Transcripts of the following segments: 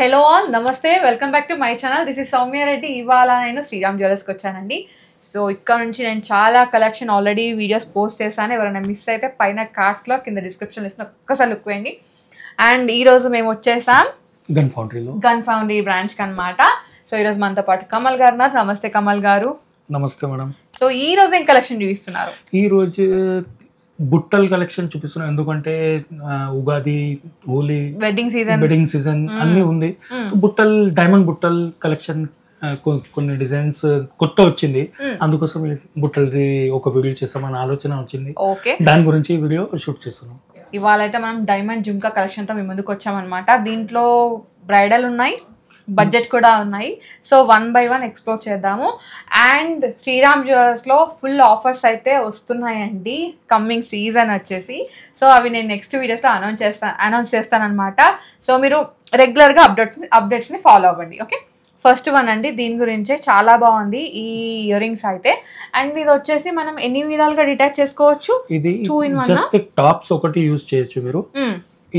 Hello all నమస్తే welcome back to my channel this is Soumya Reddy. ఇవాళ నేను శ్రీరామ్ జ్యువెలర్స్కి వచ్చానండి. సో ఇక్కడ నుంచి నేను చాలా కలెక్షన్ ఆల్రెడీ వీడియోస్ పోస్ట్ చేశాను. ఎవరైనా మిస్ అయితే పైన కార్డ్స్లో కింద డిస్క్రిప్షన్ ఇస్తున్న ఒక్కసారి లుక్ వేయండి. అండ్ ఈరోజు మేము వచ్చేసాం గన్ ఫౌండరీ బ్రాంచ్కి అనమాట. సో ఈరోజు మనతో పాటు కమల్ గారు ఉన్నారు. నమస్తే కమల్ గారు. నమస్తే మేడం. సో ఈ రోజు ఏం కలెక్షన్ చూపిస్తున్నారు? ఈ రోజు బుట్టల్ కలెక్షన్ చూపిస్తున్నాం, ఎందుకంటే ఉగాది, హోలీ, వెడ్డింగ్ సీజన్ అన్ని ఉంది. బుట్టల్ డైమండ్ బుట్టల్ కలెక్షన్ కొన్ని డిజైన్స్ కొత్త వచ్చింది, అందుకోసం బుట్టల్ది ఒక వీడియో చేస్తామని ఆలోచన వచ్చింది. దాని గురించి ఈ వీడియో షూట్ చేస్తున్నాం. ఇవాళ అయితే మనం డైమండ్ జుమ్కా కలెక్షన్ తో మీ ముందుకు వచ్చామన్నమాట. దీంట్లో బ్రైడల్ ఉన్నాయి, బడ్జెట్ కూడా ఉన్నాయి. సో 1 by 1 ఎక్స్ప్లోర్ చేద్దాము. అండ్ శ్రీరామ్ జ్యువెలర్స్లో ఫుల్ ఆఫర్స్ అయితే వస్తున్నాయండి కమ్మింగ్ సీజన్ వచ్చేసి. సో అవి నేను నెక్స్ట్ వీడియోస్లో అనౌన్స్ చేస్తానమాట. సో మీరు రెగ్యులర్గా అప్డేట్స్ని ఫాలో అవ్వండి. ఓకే, ఫస్ట్ వన్ అండి, దీని గురించే చాలా బాగుంది ఈ ఇయర్ రింగ్స్ అయితే. అండ్ ఇది వచ్చేసి మనం ఎన్ని విధాలుగా డిటాచ్ చేసుకోవచ్చు. ఇది జస్ట్ టాప్స్ ఒకటి యూజ్ చేయొచ్చు మీరు.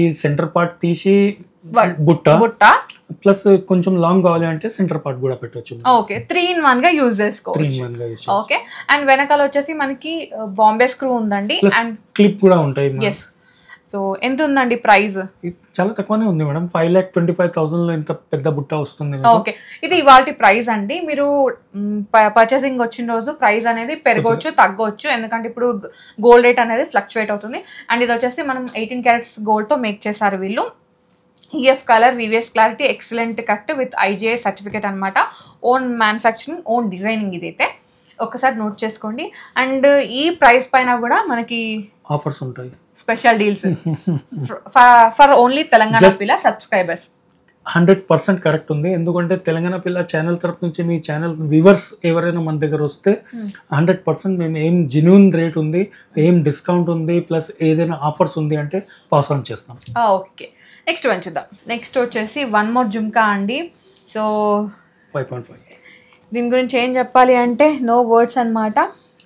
ఈ సెంటర్ పార్ట్ తీసి బుట్ట ప్లస్ కొంచెం లాంగ్ కావాలి అంటే సెంటర్ పార్ట్ కూడా పెట్టొచ్చు. ఓకే, 3 in 1 గా యూజ్ చేసుకోవచ్చు. ఓకే, అండ్ వెనకాల వచ్చేసి మనకి బాంబే స్క్రూ ఉందండి, అండ్ క్లిప్ కూడా ఉంటాయి. సో ఎంత ఉందండి ప్రైస్? చాలా తక్కువనే ఉంది మేడం, 5,25,000 లో ఎంత పెద్ద బుట్ట వస్తుంది. ఓకే, ఇది ఇవాళ ప్రైస్ అండి. మీరు పర్చేసింగ్ వచ్చిన రోజు ప్రైస్ అనేది పెరగవచ్చు తగ్గవచ్చు, ఎందుకంటే ఇప్పుడు గోల్డ్ రేట్ అనేది ఫ్లక్చువేట్ అవుతుంది. అండ్ ఇది వచ్చేసి మనం 18 క్యారెట్స్ గోల్డ్ తో మేక్ చేశారు వీళ్ళు. EF colour, VVS clarity, excellent cut with IGI certificate అనమాట. ఓన్ మ్యానుఫ్యాక్చరింగ్, ఓన్ డిజైనింగ్ ఇదైతే ఒకసారి నోట్ చేసుకోండి. అండ్ ఈ ప్రైస్ పైన కూడా మనకి ఆఫర్స్ ఉంటాయి, special deals for only Telangana పిల్ల సబ్స్క్రైబర్స్. 100% కరెక్ట్ ఉంది, ఎందుకంటే తెలంగాణ పిల్ల ఛానల్ తరఫు నుంచి మీ ఛానల్ వ్యూవర్స్ ఎవరైనా మన దగ్గర వస్తే 100% మేము ఏం జెన్యూన్ రేట్ ఉంది, ఏం డిస్కౌంట్ ఉంది, ప్లస్ ఏదైనా ఆఫర్స్ ఉంది అంటే పాస్ ఆన్ చేస్తాం. ఓకే, నెక్స్ట్ వన్ చూద్దాం. నెక్స్ట్ వచ్చేసి 1 more జుమ్కా అండి. సో 5.5. దీని గురించి ఏం చెప్పాలి అంటే నో వర్డ్స్ అనమాట.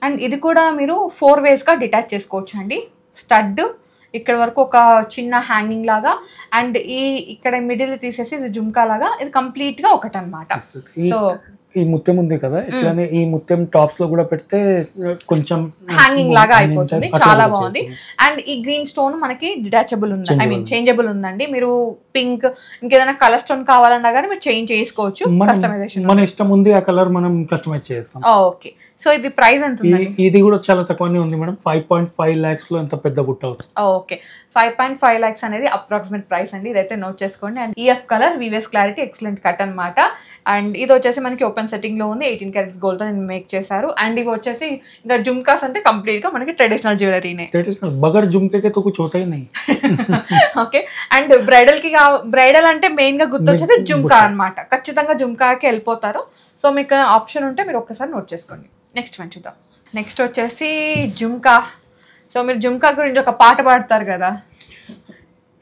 అండ్ ఇది కూడా మీరు 4 ways గా డిటాచ్ చేసుకోవచ్చు అండి. స్టడ్ ఇక్కడ వరకు ఒక చిన్న హ్యాంగింగ్ లాగా, అండ్ ఇక్కడ మిడిల్ తీసేసి ఇది జుమ్కా లాగా, ఇది కంప్లీట్ గా ఒకటి అనమాట. సో ఈ ముత్యం ఉంది కదా, ఇట్లానే ఈ ముత్యం టాప్స్ లో కూడా పెడితే కొంచెం హ్యాంగింగ్ లాగా అయిపోతుంది, చాలా బాగుంది. అండ్ ఈ గ్రీన్ స్టోన్ మనకి డిటాచబుల్ ఉంది, ఐ మీన్ చేంజబుల్ ఉందండి. మీరు పింక్ ఇంకేదైనా కలర్ స్టోన్ కావాలన్నా కానీ మీరు చేంజ్ చేసుకోవచ్చు, కస్టమైజేషన్ మన ఇష్టం ఉంది, ఆ కలర్ మనం కస్టమైజ్ చేస్తాం. ఓకే, సో ఇది ప్రైస్ ఎంత ఉంది? ఇది కూడా చాలా తక్కువనే ఉంది మేడం, 5.5 lakhs లో ఎంత పెద్ద బుట్ట వస్తుంది. ఓకే, 5.5 lakhs అనేది అప్రాక్సిమేట్ ప్రైస్ అండి, ఇదైతే నోట్ చేసుకోండి. And EF colour, VVS clarity, excellent cut అనమాట. అండ్ ఇది వచ్చేసి మనకి ఓపెన్ సెట్టింగ్ లో ఉంది, 18 క్యారెట్స్ గోల్డ్ తో మేక్ చేశారు. అండ్ ఇవి వచ్చేసి ఇంకా జుమ్కాస్ అంటే కంప్లీట్ గా మనకి ట్రెడిషనల్ జ్యువెలరీనే. ట్రెడిషనల్ బగర్ జుమ్కే తో కుछ होता ही नहीं. ఓకే, అండ్ బ్రైడల్ అంటే మెయిన్ గా గుర్తొచ్చేది జుమ్కా అనమాట. ఖచ్చితంగా జుమ్కాకి వెళ్ళిపోతారు. సో మీకు ఆప్షన్ ఉంటే మీరు ఒక్కసారి నోట్ చేసుకోండి. నెక్స్ట్ వన్ చూద్దాం. నెక్స్ట్ వచ్చేసి జుమ్కా. సో మీరు జుమ్కా గురించి ఒక పాట పాడతారు కదా,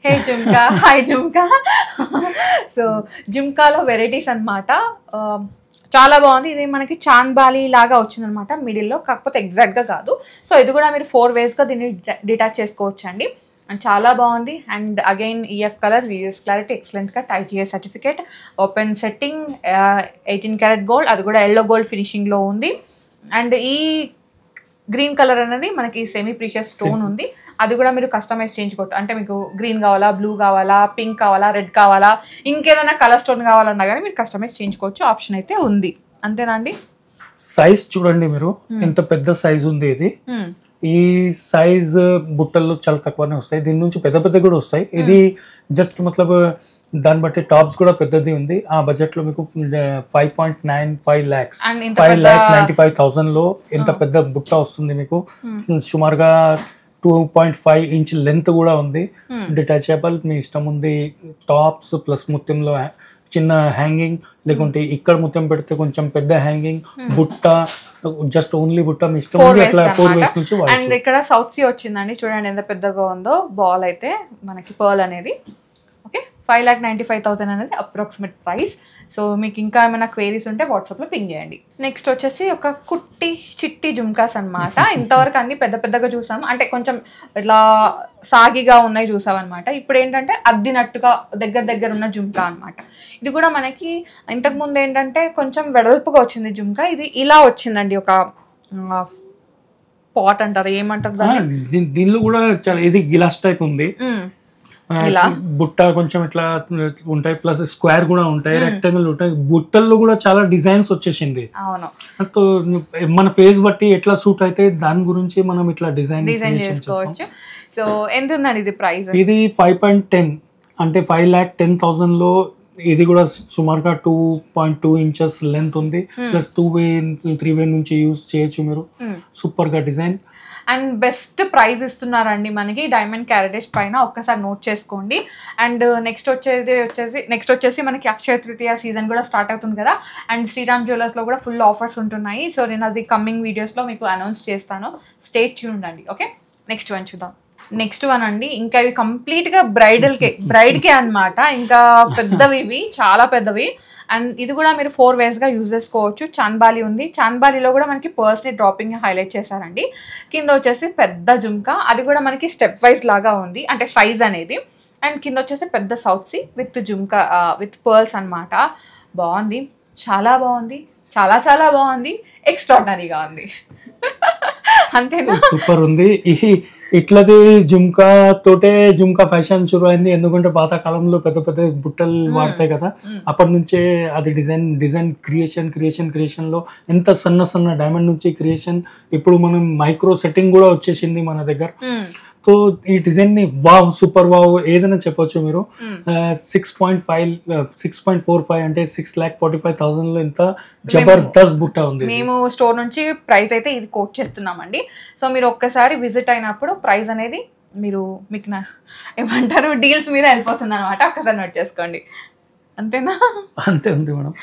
hey jhumka, hi jhumka. So జుమ్కాలో వెరైటీస్ అనమాట, చాలా బాగుంది. ఇది మనకి చాంద్బాలి లాగా వచ్చిందనమాట మిడిల్లో, కాకపోతే ఎగ్జాక్ట్గా కాదు. సో ఇది కూడా మీరు 4 ways గా దీన్ని డిటాచ్ చేసుకోవచ్చు అండి. అండ్ చాలా బాగుంది. And again EF colour, VVS clarity, excellent cut, IGI certificate, open setting, 18 carat gold, అది కూడా ఎల్లో గోల్డ్ ఫినిషింగ్లో ఉంది. అండ్ ఈ గ్రీన్ కలర్ అనేది మనకి సెమీ ప్రీషియస్ స్టోన్ ఉంది, అది కూడా మీరు కస్టమైజ్ చేయించుకోవచ్చు. అంటే మీకు గ్రీన్ కావాలా, బ్లూ కావాలా, పింక్ కావాలా, రెడ్ కావాలా, ఇంకేదైనా కలర్ స్టోన్ కావాలన్నా కానీ మీరు కస్టమైజ్ చేయించుకోవచ్చు, ఆప్షన్ అయితే ఉంది. అంతేనా అండి? సైజ్ చూడండి మీరు, ఎంత పెద్ద సైజ్ ఉంది ఇది. ఈ సైజ్ బుట్టల్లో చాలా తక్కువనే వస్తాయి, దీని నుంచి పెద్ద పెద్ద కూడా వస్తాయి. ఇది జస్ట్ మతలబ్ దాన్ని బట్టి టాప్స్ కూడా పెద్దది ఉంది. ఆ బడ్జెట్ లో మీకు 5.95 lakhs, 5,95,000 లో ఎంత పెద్ద బుట్ట వస్తుంది మీకు. సుమారుగా 2.5 inch లెంత్ కూడా ఉంది, డిటాచబుల్, మీ ఇష్టం ఉంది. టాప్స్ ప్లస్ ముత్యంలో చిన్న హ్యాంగింగ్, లేకుంటే ఇక్కడ ముత్యం పెడితే కొంచెం పెద్ద హ్యాంగింగ్, బుట్ట జస్ట్ ఓన్లీ బుట్ట మీ ఇష్టం ఉంది. అట్లా 4 ways నుంచి. అండ్ ఇక్కడ సౌత్ సీ వచ్చిందండి, చూడండి ఎంత పెద్దగా ఉందో బాల్ అయితే మనకి పర్ల్ అనేది. ఓకే, 5,95,000 అనేది అప్రాక్సిమేట్ ప్రైస్. సో మీకు ఇంకా ఏమైనా క్వేరీస్ ఉంటే వాట్సాప్లో పింగ్ చేయండి. నెక్స్ట్ వచ్చేసి ఒక కుట్టి చిట్టి జుమ్కాస్ అనమాట. ఇంతవరకు అన్ని పెద్ద పెద్దగా చూసాము, అంటే కొంచెం ఇట్లా సాగిగా ఉన్నాయి చూసామన్నమాట. ఇప్పుడు ఏంటంటే అద్దినట్టుగా దగ్గర ఉన్న జుమ్కా అనమాట. ఇది కూడా మనకి ఇంతకుముందు ఏంటంటే కొంచెం వెడల్పుగా వచ్చింది జుమ్కా, ఇది ఇలా వచ్చిందండి. ఒక పాట్ అంటారు, ఏమంటారు దీనిలో కూడా చాలా ఇది గిలాస్ టైప్ ఉంది. బుట్ట కొంచెం ఇట్లా ఉంటాయి, ప్లస్ స్క్వేర్ కూడా ఉంటాయి, రెక్టాంగిల్ ఉంటాయి. బుట్టల్లో కూడా చాలా డిజైన్స్ వచ్చేసింది. అవును, మన ఫేస్ బట్టి ఎట్లా సూట్ అయితే దాని గురించి మనం ఇట్లా డిజైన్ చేసుకోవచ్చు. సో ఎంత ఉందండి ఇది ప్రైస్? ఇది 5.10 అంటే 5,10,000 లో. ఇది కూడా సుమారుగా 2.2 ఇంచెస్ లెంత్ ఉంది, ప్లస్ 2-way 3-way నుంచి యూజ్ చేయొచ్చు మీరు. సూపర్ గా డిజైన్ అండ్ బెస్ట్ ప్రైస్ ఇస్తున్నారండి మనకి డైమండ్ క్యారెటేజ్ పైన, ఒక్కసారి నోట్ చేసుకోండి. అండ్ నెక్స్ట్ వచ్చేసి మనకి అక్షయ తృతీయ సీజన్ కూడా స్టార్ట్ అవుతుంది కదా, అండ్ శ్రీరామ్ జ్యువెలర్స్లో కూడా ఫుల్ ఆఫర్స్ ఉంటున్నాయి. సో నేను అది కమింగ్ వీడియోస్లో మీకు అనౌన్స్ చేస్తాను, స్టే ట్యూన్డ్ అండి. ఓకే, నెక్స్ట్ వన్ చూద్దాం. నెక్స్ట్ వన్ అండి, ఇంకా ఇవి కంప్లీట్గా బ్రైడ్కే అనమాట. ఇంకా పెద్దవి, ఇవి చాలా పెద్దవి. అండ్ ఇది కూడా మీరు 4 waysగా యూజ్ చేసుకోవచ్చు. చాన్బాలి ఉంది, చాన్బాలిలో కూడా మనకి పర్స్ని డ్రాపింగ్ హైలైట్ చేశారండి. కింద వచ్చేసి పెద్ద జుమ్కా, అది కూడా మనకి స్టెప్ వైజ్ లాగా ఉంది, అంటే సైజ్ అనేది. అండ్ కింద వచ్చేసి పెద్ద south sea with jhumka with pearls అనమాట. బాగుంది, చాలా బాగుంది, చాలా చాలా బాగుంది, ఎక్స్ట్రాడినరీగా ఉంది. అంతేనా? సూపర్ ఉంది. ఇట్లది జుమ్కా తోటే జుమ్కా ఫ్యాషన్ షురు అయింది. ఎందుకంటే పాతకాలంలో పెద్ద పెద్ద బుట్టలు వాడతాయి కదా, అప్పటి నుంచే అది డిజైన్ క్రియేషన్ లో ఎంత సన్న డైమండ్ నుంచి క్రియేషన్. ఇప్పుడు మనం మైక్రో సెట్టింగ్ కూడా వచ్చేసింది మన దగ్గర. సో ఈ డిజైన్ ని వావ్, సూపర్ వావ్ ఏదైనా చెప్పొచ్చు మీరు. 6.45 అంటే 6,45,000 లో ఇంత జబర్దస్త్ బుట్ట ఉంది. మేము స్టోర్ నుంచి ప్రైస్ అయితే ఇది కోట్ చేస్తున్నామండి. సో మీరు ఒక్కసారి విజిట్ అయినప్పుడు ప్రైస్ అనేది మీకు ఏమంటారు డీల్స్ మీద వెళ్ళిపోతుంది అనమాట. ఒక్కసారి నోట్ చేసుకోండి. అంతేనా? అంతే ఉంది మేడం.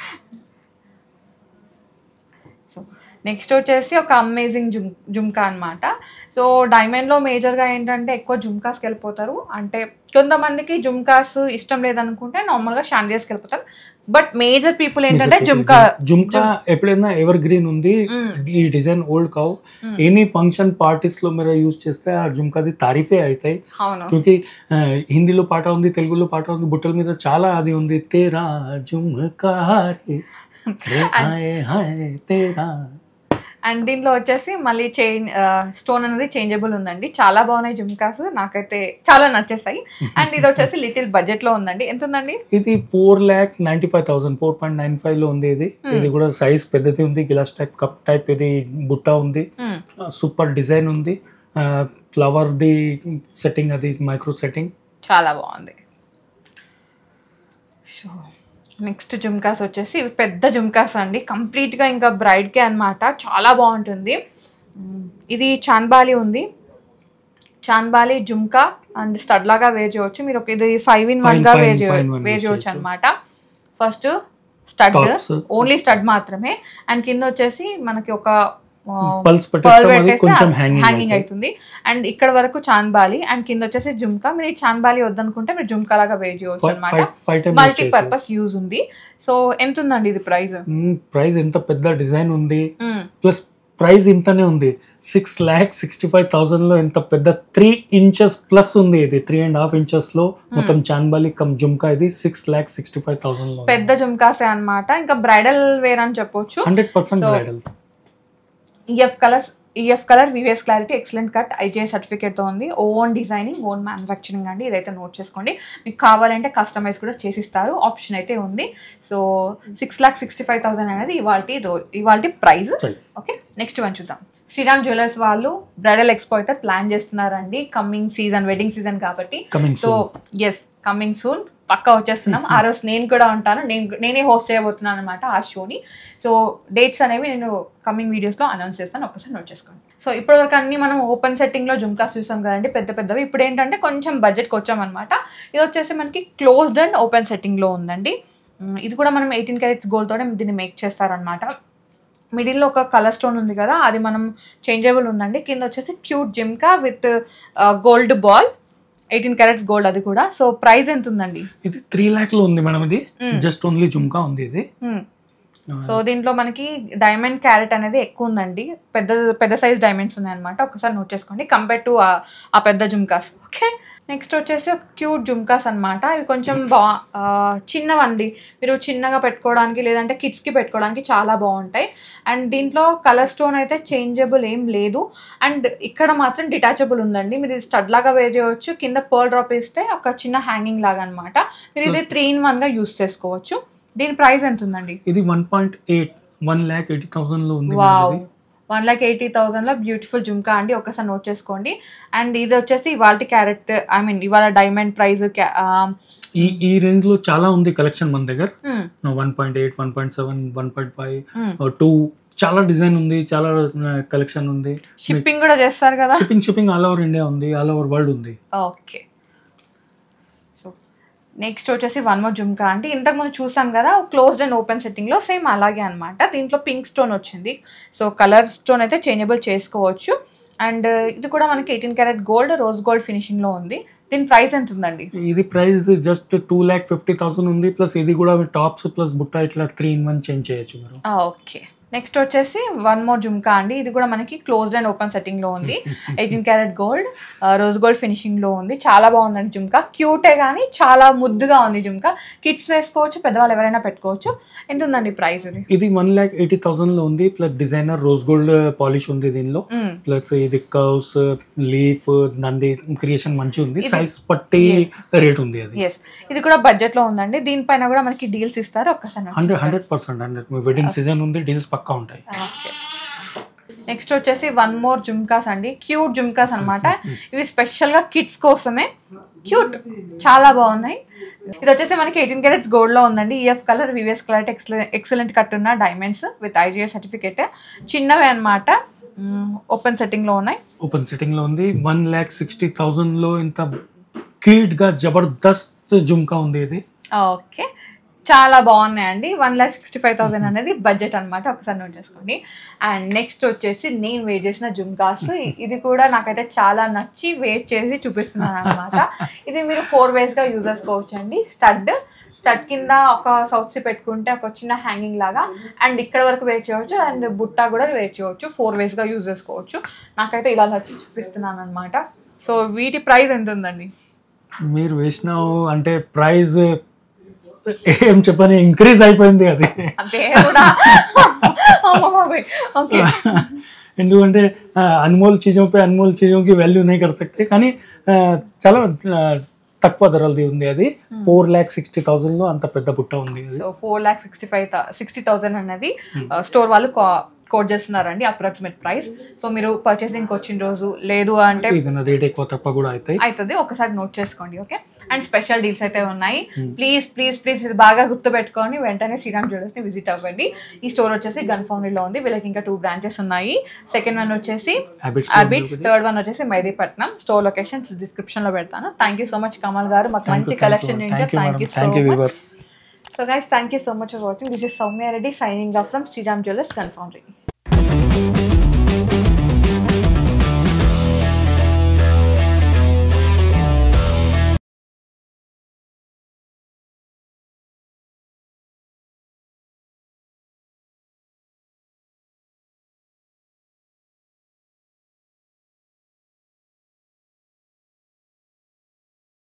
సో నెక్స్ట్ వచ్చేసి ఒక అమేజింగ్ జుమ్కా అనమాట. సో డైమండ్లో మేజర్గా ఏంటంటే ఎక్కువ జుమ్కాస్కి వెళ్ళిపోతారు. అంటే కొంతమందికి జుమ్కాస్ ఇష్టం లేదనుకుంటే నార్మల్గా షాండియర్స్కి వెళ్ళిపోతారు. బట్ మేజర్ పీపుల్ ఏంటంటే జుమ్కా ఎప్పుడైనా ఎవర్ గ్రీన్ ఉంది. ఈ డిజైన్ ఓల్డ్ కావు. ఎనీ ఫంక్షన్ పార్టీస్ లో మీరు యూజ్ చేస్తే ఆ జుమ్కాది తారీఫే అవుతాయి. క్యూంకి హిందీలో పాట ఉంది, తెలుగులో పాట ఉంది, బుట్టల మీద చాలా అది ఉంది. తేరా జుమ్కా తేరా. అండ్ దీంట్లో వచ్చేసి మళ్ళీ స్టోన్ అనేది చేంజబుల్ ఉందండి. చాలా బాగున్నాయి జుమ్కాస్, నాకైతే చాలా నచ్చేసాయి. అండ్ ఇది వచ్చేసి లిటిల్ బడ్జెట్ లో ఉందండి. ఎంత ఉందండి? ఇది 4,95,000 4.95 లో ఉంది. ఇది కూడా సైజ్ పెద్దది ఉంది, గిలాస్ టైప్ కప్ టైప్ ఇది బుట్ట ఉంది. సూపర్ డిజైన్ ఉంది, ఫ్లవర్ ది సెట్టింగ్, అది మైక్రో సెట్టింగ్ చాలా బాగుంది. నెక్స్ట్ జుమ్కాస్ వచ్చేసి ఇవి పెద్ద జుమ్కాస్ అండి, కంప్లీట్గా ఇంకా బ్రైడ్కే అనమాట. చాలా బాగుంటుంది. ఇది చాన్బాలి ఉంది, చాన్బాలి జుమ్కా అండ్ స్టడ్ లాగా వేర్ చేయవచ్చు మీరు. ఇది 5-in-1గా వేర్ చేయవచ్చు అనమాట. ఫస్ట్ స్టడ్, ఓన్లీ స్టడ్ మాత్రమే. అండ్ కింద వచ్చేసి మనకి ఒక హ్యాంగింగ్ అవుతుంది. అండ్ ఇక్కడ వరకు చాన్బాలి, అండ్ కింద వచ్చేసి జుమ్కా. మీరు ఈ చాన్బాలి వద్దనుకుంటే మీరు జుమ్కా లాగా వేర్ చేయవచ్చు అనమాట. మల్టీపర్పస్ యూజ్ ఉంది. సో ఎంత ఉందండి ఇది ప్రైస్? ప్రైస్ ఎంత పెద్ద డిజైన్ ఉంది, ప్లస్ ప్రైస్ ఇంతనే ఉంది. 6,65,000 లో ఎంత పెద్ద 3 inches ప్లస్ ఉంది. ఇది 3.5 inches లో మొత్తం చాన్బాలి కమ్ జుమ్కా. ఇది 6,65,000 లో పెద్ద జుమ్కాసే అనమాట. ఇంకా బ్రైడల్ వేర్ అని చెప్పొచ్చు. 100% bridal. EF colour, VVS clarity, excellent cut, IGI సర్టిఫికేట్తో ఉంది. ఓన్ డిజైనింగ్, ఓన్ మ్యానుఫ్యాక్చరింగ్ అండి. ఇదైతే నోట్ చేసుకోండి. మీకు కావాలంటే కస్టమైజ్ కూడా చేసిస్తారు, ఆప్షన్ అయితే ఉంది. సో 6,65,000 అనేది ఇవాళ ప్రైస్. ఓకే, నెక్స్ట్ వన్ చూద్దాం. శ్రీరామ్ జ్యువెలర్స్ వాళ్ళు బ్రైడల్ ఎక్స్పో అయితే ప్లాన్ చేస్తున్నారండి. కమింగ్ సీజన్, వెడ్డింగ్ సీజన్ కాబట్టి. సో కమింగ్ సూన్ పక్కా వచ్చేస్తున్నాం. ఆ రోజు నేను కూడా ఉంటాను, నేనే హోస్ట్ చేయబోతున్నాను అనమాట ఆ షోని. సో డేట్స్ అనేవి నేను కమింగ్ వీడియోస్లో అనౌన్స్ చేస్తాను, ఒక్కసారి నోట్ చేసుకోండి. సో ఇప్పటివరకు అన్ని మనం ఓపెన్ సెట్టింగ్లో జుమ్కాస్ చూసాం కదండి, పెద్ద పెద్దవి. ఇప్పుడు ఏంటంటే కొంచెం బడ్జెట్కి వచ్చామన్నమాట. ఇది వచ్చేసి మనకి క్లోజ్డ్ అండ్ ఓపెన్ సెట్టింగ్లో ఉందండి. ఇది కూడా మనం 18 carats గోల్డ్తోనే దీన్ని మేక్ చేస్తారనమాట. మిడిల్లో ఒక కలర్ స్టోన్ ఉంది కదా, అది మనం చేంజబుల్ ఉందండి. కింద వచ్చేసి cute jhumka with gold ball. 18 carats gold అది కూడా. సో ప్రైస్ ఎంత ఉందండి? ఇది 3 lakhs లో ఉంది మేడం. ఇది జస్ట్ ఓన్లీ జుమ్కా ఉంది ఇది. సో దీంట్లో మనకి డైమండ్ క్యారెట్ అనేది ఎక్కువ ఉందండి, పెద్ద సైజ్ డైమండ్స్ ఉన్నాయన్నమాట. ఒకసారి నోట్ చేసుకోండి కంపేర్ టు ఆ పెద్ద జుమ్కాస్. ఓకే, నెక్స్ట్ వచ్చేసి క్యూట్ జుమ్కాస్ అనమాట. ఇవి కొంచెం చిన్నవండి, మీరు చిన్నగా పెట్టుకోవడానికి లేదంటే కిడ్స్కి పెట్టుకోవడానికి చాలా బాగుంటాయి. అండ్ దీంట్లో కలర్ స్టోన్ అయితే చేంజబుల్ ఏం లేదు. అండ్ ఇక్కడ మాత్రం డిటాచబుల్ ఉందండి, మీరు ఇది స్టడ్ లాగా వేర్ చేయవచ్చు, కింద పర్ల్ డ్రాప్ ఇస్తే ఒక చిన్న హ్యాంగింగ్ లాగా అనమాట. మీరు ఇది 3-in-1గా యూస్ చేసుకోవచ్చు. దీని ప్రైస్ ఎంత ఉందండి? ఇది 1.8 1,80,000 లో ఉంది. వావ్, 1,80,000 లో బ్యూటిఫుల్ జుమ్కా అండి, ఒక్కసారి నోట్ చేసుకోండి. అండ్ ఇది వచ్చేసి ఇవాళ క్యారెట్ ఇవాళ డైమండ్ ప్రైస్ ఈ రేంజ్ లో చాలా ఉంది కలెక్షన్ మన దగ్గర. 1.8 1.7 1.5 2 చాలా డిజైన్ ఉంది, చాలా కలెక్షన్ ఉంది. షిప్పింగ్ కూడా చేస్తారు కదా? షిప్పింగ్ ఆల్ ఓవర్ ఇండియా ఉంది, ఆల్ ఓవర్ వరల్డ్ ఉంది. ఓకే, నెక్స్ట్ వచ్చేసి వన్ మోర్ జుమ్కా అంటే ఇంతకుముందు చూసాం కదా క్లోజ్డ్ అండ్ ఓపెన్ సెట్టింగ్లో, సేమ్ అలాగే అనమాట. దీంట్లో పింక్ స్టోన్ వచ్చింది. సో కలర్ స్టోన్ అయితే చేంజబుల్ చేసుకోవచ్చు. అండ్ ఇది కూడా మనకి 18 క్యారెట్ గోల్డ్, రోజ్ గోల్డ్ ఫినిషింగ్లో ఉంది. దీని ప్రైస్ ఎంత ఉందండి? ఇది ప్రైస్ జస్ట్ 2,50,000 ఉంది. ప్లస్ ఇది కూడా టాప్స్ ప్లస్ బుట్ట ఇట్లా 3-in-1 చేంజ్ చేయొచ్చు మీరు. ఓకే, నెక్స్ట్ వచ్చేసి వన్ మోర్ జుమ్కా అండి. ఇది కూడా మనకి క్లోజ్డ్ అండ్ ఓపెన్ సెట్టింగ్లో ఉంది. 18 క్యారెట్ గోల్డ్, రోజ్ గోల్డ్ ఫినిషింగ్లో ఉంది. చాలా బాగుందండి జుమ్కా, క్యూటే కానీ చాలా ముద్దుగా ఉంది జుమ్కా. కిడ్స్ వేసుకోవచ్చు, పెద్దవాళ్ళు ఎవరైనా పెట్టుకోవచ్చు. ఎంత ఉందండి ప్రైస్? ఇది 1,80,000 లో ఉంది. Plus designer rose gold polish ఉంది దీనిలో. ప్లస్ ఇది కర్వ్స్, లీఫ్, నంది క్రియేషన్ మంచిగా ఉంది. సైజ్ పట్టి రేట్ ఉంది అది. ఇది కూడా బడ్జెట్ లో ఉందండి. దీనిపైన కూడా మనకి డీల్స్ ఇస్తారు. ఒక్కసారి 100% వెడ్డింగ్ సీజన్ ఉంది, డీల్స్ పక్కా ఉంటాయి. నెక్స్ట్ వచ్చేసి వన్ మోర్ జుమ్కాస్ అండి, క్యూట్ జుమ్కాస్ అనమాట. ఇవి స్పెషల్ గా కిడ్స్ కోసమే, క్యూట్, చాలా బాగున్నాయి. ఇది వచ్చేసి మనకి 18 క్యారెట్స్ గోల్డ్ లో ఉందండి. EF colour, VVS colour, excellent cut ఉన్న డైమండ్స్ విత్ IGI సర్టిఫికేట్. చిన్నవే అనమాట, ఓపెన్ సెట్టింగ్ లో ఉన్నాయి. ఓపెన్ సెట్టింగ్ లో ఉంది. 1,60,000 లో ఇంత క్యూట్ గా జబర్దస్త్ జుమ్కా ఉంది ఇది. ఓకే, చాలా బాగున్నాయండి. 1,65,000 అనేది బడ్జెట్ అనమాట, ఒకసారి నోట్ చేసుకోండి. అండ్ నెక్స్ట్ వచ్చేసి నేను వేర్ చేసిన జుమ్కాస్. ఇది కూడా నాకైతే చాలా నచ్చి వేర్ చేసి చూపిస్తున్నాను అనమాట. ఇది మీరు 4 waysగా యూజ్ చేసుకోవచ్చు అండి. స్టడ్ కింద ఒక సౌత్ సి పెట్టుకుంటే ఒక చిన్న హ్యాంగింగ్ లాగా, అండ్ ఇక్కడ వరకు వేర్ చేయవచ్చు, అండ్ బుట్ట కూడా వేర్ చేయవచ్చు. 4 waysగా యూజ్ చేసుకోవచ్చు. నాకైతే ఇలా నచ్చి చూపిస్తున్నాను అనమాట. సో వీటి ప్రైస్ ఎంత ఉందండి? మీరు వేసిన అంటే ప్రైస్ ఏం చెప్పని ఇంక్రీజ్ అయిపోయింది అది. ఎందుకంటే అన్మోల్ చీజోं पे अनमोल चीजों की वैल्यू नहीं कर सकते. కానీ చాలా తక్కువ ధరలది ఉంది అది. 4,60,000 లో అంత పెద్ద బుట్ట ఉంది. 4,60,000 అనేది స్టోర్ వాళ్ళు కోట్ చేస్తున్నారండి అప్రాక్సిమేట్ ప్రైస్. సో మీరు పర్చేసింగ్ వచ్చిన రోజు లేదు అంటే రేట్ ఎక్కువ తక్కువ కూడా అవుతుంది, ఒకసారి నోట్ చేసుకోండి. ఓకే, అండ్ స్పెషల్ డీల్స్ అయితే ఉన్నాయి. ప్లీజ్ ప్లీజ్ ప్లీజ్ ఇది బాగా గుర్తుపెట్టుకొని వెంటనే శ్రీరామ్ జ్యువెలర్స్ ని విజిట్ అవ్వండి. ఈ స్టోర్ వచ్చేసి గన్ ఫౌండరీలో ఉంది. వీళ్ళకి ఇంకా 2 branches ఉన్నాయి. సెకండ్ వన్ వచ్చేసి అబిట్స్, థర్డ్ వన్ వచ్చేసి మెహదీపట్నం. స్టోర్ లొకేషన్ డిస్క్రిప్షన్ లో పెడతాను. Thank you so much Kamal గారు, మాకు మంచి కలెక్షన్ చూపించారు. Thank you so much. So guys, thank you so much for watching. This is Soumya Reddy signing off from Sriram Jewellers Gun Foundry.